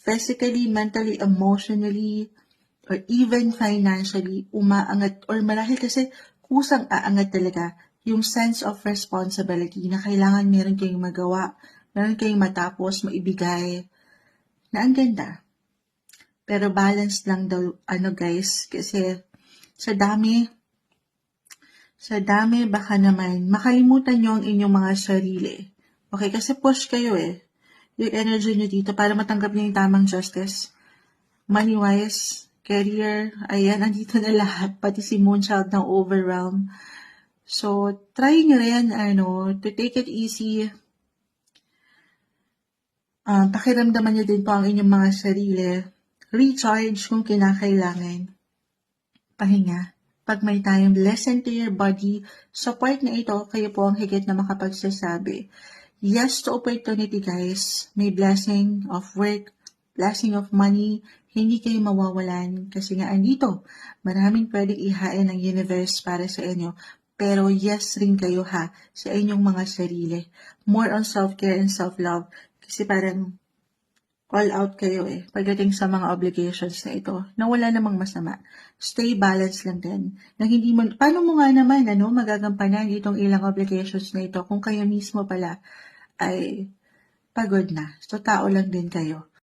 physically, mentally, emotionally, or even financially, umaangat, or marahil kasi kusang aangat talaga yung sense of responsibility na kailangan meron kayong magawa, meron kayong matapos, maibigay, na ang ganda. Pero balance lang daw, guys, kasi sa dami, baka naman, makalimutan nyo ang inyong mga sarili. Okay, kasi push kayo yung energy nyo dito para matanggap nyo yung tamang justice. Money-wise, career, ayan, andito na lahat, pati si Moonchild ng overwhelm. So, try nyo rin, to take it easy. Pakiramdaman nyo din po ang inyong mga sarili. Recharge kung kinakailangan. Pahinga. Pag may time, listen to your body. Sa part na ito, kayo po ang higit na makapagsasabi. Yes to opportunity, guys. May blessing of work, blessing of money. Hindi kayo mawawalan kasi nga andito. Maraming pwedeng ihain ng universe para sa inyo. Pero yes rin kayo sa inyong mga sarili. More on self-care and self-love. Kasi parang all out kayo pagdating sa mga obligations na ito, na wala namang masama. Stay balanced lang din. Na hindi mo, paano mo nga naman, magagampanan itong ilang obligations na ito kung kayo mismo pala ay pagod na. So, tao lang din kayo.